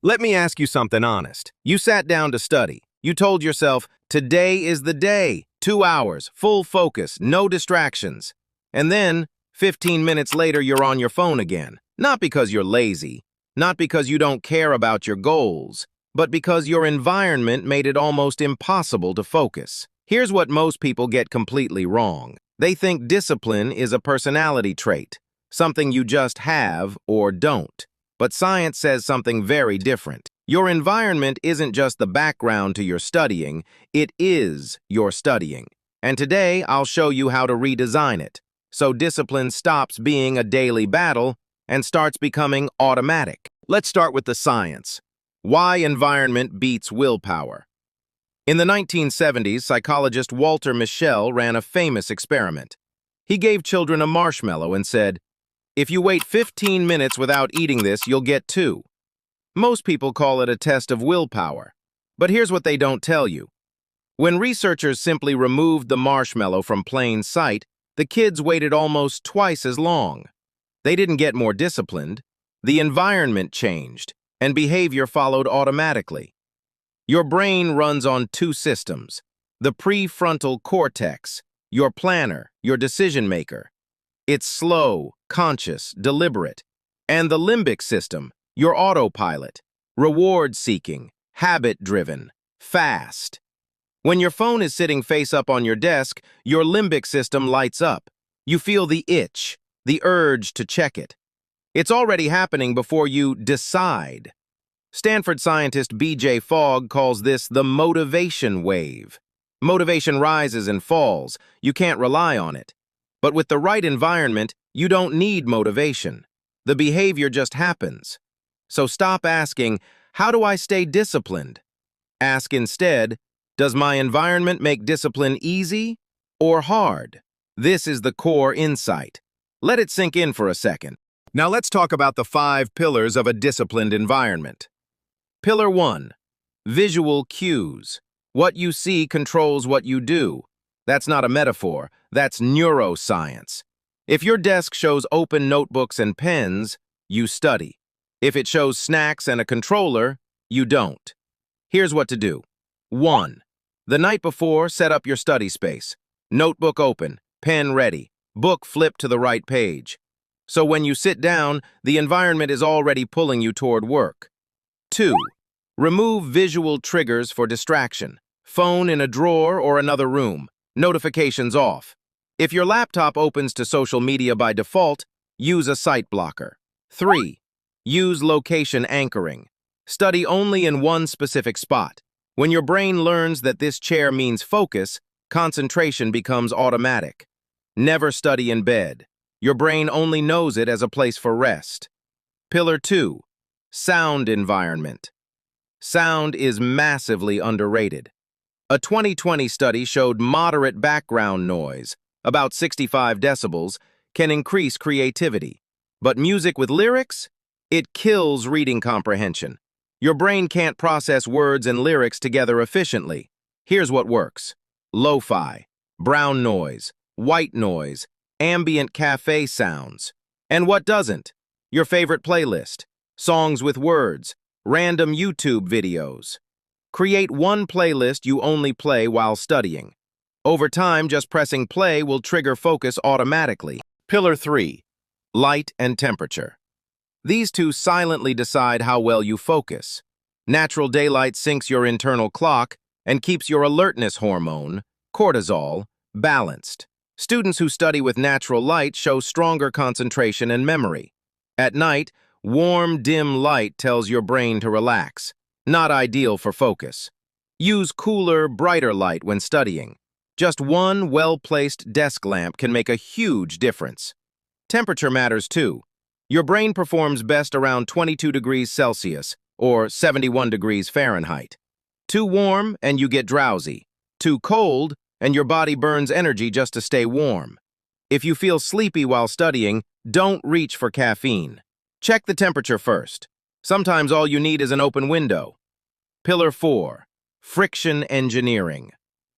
Let me ask you something honest. You sat down to study. You told yourself, today is the day. 2 hours, full focus, no distractions. And then, 15 minutes later, you're on your phone again. Not because you're lazy, not because you don't care about your goals, but because your environment made it almost impossible to focus. Here's what most people get completely wrong. They think discipline is a personality trait, something you just have or don't. But science says something very different. Your environment isn't just the background to your studying, it is your studying. And today, I'll show you how to redesign it, so discipline stops being a daily battle and starts becoming automatic. Let's start with the science. Why environment beats willpower. In the 1970s, psychologist Walter Mischel ran a famous experiment. He gave children a marshmallow and said, "If you wait 15 minutes without eating this, you'll get 2." Most people call it a test of willpower. But here's what they don't tell you. When researchers simply removed the marshmallow from plain sight, the kids waited almost twice as long. They didn't get more disciplined. The environment changed, and behavior followed automatically. Your brain runs on two systems: the prefrontal cortex, your planner, your decision maker. It's slow, conscious, deliberate. And the limbic system, your autopilot, reward-seeking, habit-driven, fast. When your phone is sitting face up on your desk, your limbic system lights up. You feel the itch, the urge to check it. It's already happening before you decide. Stanford scientist B.J. Fogg calls this the motivation wave. Motivation rises and falls. You can't rely on it. But with the right environment, you don't need motivation. The behavior just happens. So stop asking, how do I stay disciplined? Ask instead, does my environment make discipline easy or hard? This is the core insight. Let it sink in for a second. Now let's talk about the 5 pillars of a disciplined environment. Pillar 1, visual cues. What you see controls what you do. That's not a metaphor, that's neuroscience. If your desk shows open notebooks and pens, you study. If it shows snacks and a controller, you don't. Here's what to do. 1. The night before, set up your study space. Notebook open, pen ready, book flipped to the right page. So when you sit down, the environment is already pulling you toward work. 2. Remove visual triggers for distraction. Phone in a drawer or another room. Notifications off. If your laptop opens to social media by default, use a site blocker. 3. Use location anchoring. Study only in one specific spot. When your brain learns that this chair means focus, concentration becomes automatic. Never study in bed. Your brain only knows it as a place for rest. Pillar 2, sound environment. Sound is massively underrated. A 2020 study showed moderate background noise, about 65 decibels, can increase creativity. But music with lyrics? It kills reading comprehension. Your brain can't process words and lyrics together efficiently. Here's what works. Lo-fi, brown noise, white noise, ambient cafe sounds. And what doesn't? Your favorite playlist, songs with words, random YouTube videos. Create one playlist you only play while studying. Over time, just pressing play will trigger focus automatically. Pillar 3, light and temperature. These two silently decide how well you focus. Natural daylight syncs your internal clock and keeps your alertness hormone, cortisol, balanced. Students who study with natural light show stronger concentration and memory. At night, warm, dim light tells your brain to relax. Not ideal for focus. Use cooler, brighter light when studying. Just one well-placed desk lamp can make a huge difference. Temperature matters too. Your brain performs best around 22 degrees Celsius, or 71 degrees Fahrenheit. Too warm and you get drowsy. Too cold and your body burns energy just to stay warm. If you feel sleepy while studying, don't reach for caffeine. Check the temperature first. Sometimes all you need is an open window. Pillar 4, friction engineering.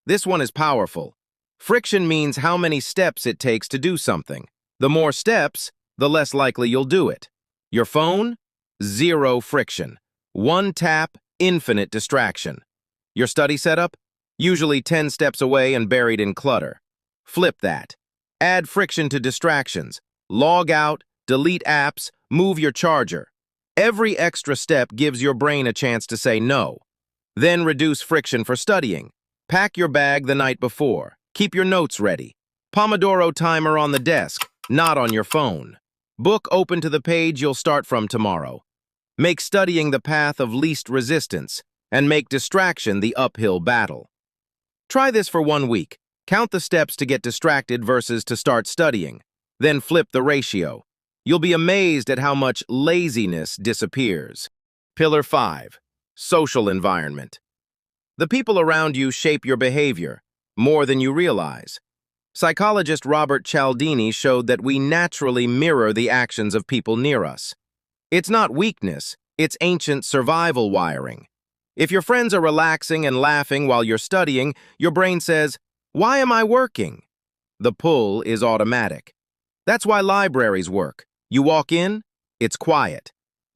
This one is powerful. Friction means how many steps it takes to do something. The more steps, the less likely you'll do it. Your phone? Zero friction. One tap, infinite distraction. Your study setup? Usually 10 steps away and buried in clutter. Flip that. Add friction to distractions. Log out, delete apps, move your charger. Every extra step gives your brain a chance to say no. Then reduce friction for studying. Pack your bag the night before. Keep your notes ready. Pomodoro timer on the desk, not on your phone. Book open to the page you'll start from tomorrow. Make studying the path of least resistance, and make distraction the uphill battle. Try this for 1 week. Count the steps to get distracted versus to start studying. Then flip the ratio. You'll be amazed at how much laziness disappears. Pillar 5. Social environment. The people around you shape your behavior more than you realize. Psychologist Robert Cialdini showed that we naturally mirror the actions of people near us. It's not weakness, it's ancient survival wiring. If your friends are relaxing and laughing while you're studying, your brain says, "Why am I working?" The pull is automatic. That's why libraries work. You walk in, it's quiet.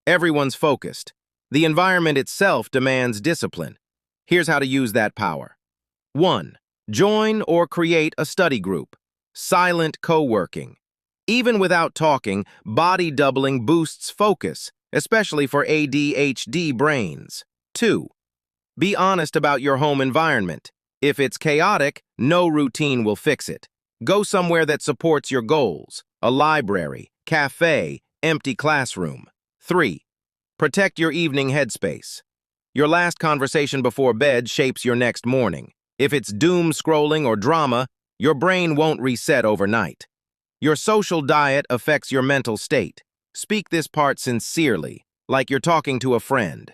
Everyone's focused. The environment itself demands discipline. Here's how to use that power. 1. Join or create a study group. Silent co-working. Even without talking, body doubling boosts focus, especially for ADHD brains. 2. Be honest about your home environment. If it's chaotic, no routine will fix it. Go somewhere that supports your goals. A library, cafe, empty classroom. 3. Protect your evening headspace. Your last conversation before bed shapes your next morning. If it's doom scrolling or drama, your brain won't reset overnight. Your social diet affects your mental state. Speak this part sincerely, like you're talking to a friend.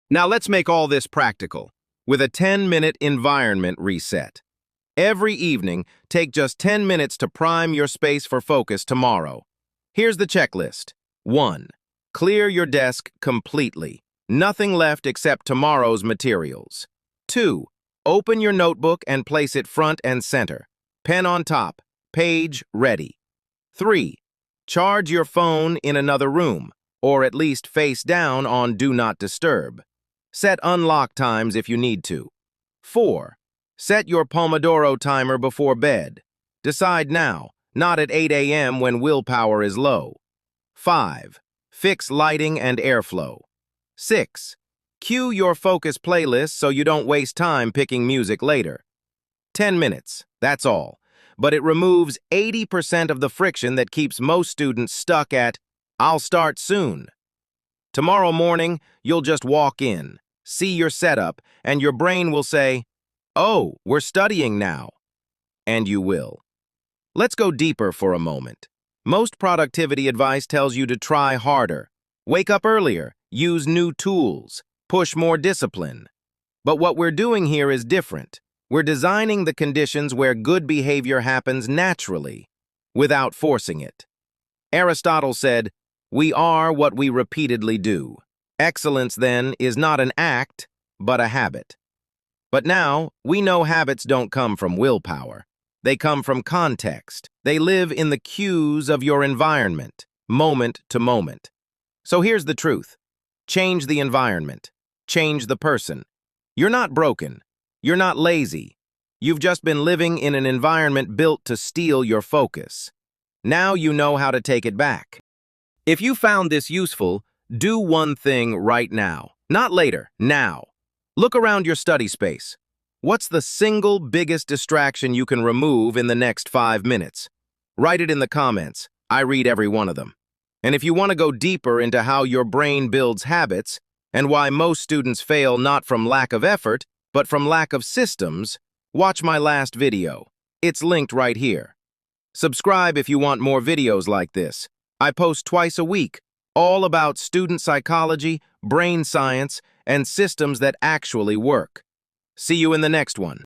Now let's make all this practical, with a 10-minute environment reset. Every evening, take just 10 minutes to prime your space for focus tomorrow. Here's the checklist. 1. Clear your desk completely. Nothing left except tomorrow's materials. 2. Open your notebook and place it front and center. Pen on top, page ready. 3. Charge your phone in another room, or at least face down on Do Not Disturb. Set unlock times if you need to. 4. Set your Pomodoro timer before bed. Decide now, not at 8 a.m. when willpower is low. 5. Fix lighting and airflow. 6. Cue your focus playlist so you don't waste time picking music later. 10 minutes, that's all. But it removes 80% of the friction that keeps most students stuck at, "I'll start soon." Tomorrow morning, you'll just walk in, see your setup, and your brain will say, "Oh, we're studying now." And you will. Let's go deeper for a moment. Most productivity advice tells you to try harder, wake up earlier, use new tools, push more discipline. But what we're doing here is different. We're designing the conditions where good behavior happens naturally, without forcing it. Aristotle said, "We are what we repeatedly do." Excellence, then, is not an act, but a habit. But now, we know habits don't come from willpower. They come from context. They live in the cues of your environment, moment to moment. So here's the truth. Change the environment. Change the person. You're not broken. You're not lazy. You've just been living in an environment built to steal your focus. Now you know how to take it back. If you found this useful, do one thing right now. Not later, now. Look around your study space. What's the single biggest distraction you can remove in the next 5 minutes? Write it in the comments. I read every one of them. And if you want to go deeper into how your brain builds habits and why most students fail not from lack of effort, but from lack of systems, watch my last video. It's linked right here. Subscribe if you want more videos like this. I post twice a week, all about student psychology, brain science, and systems that actually work. See you in the next one.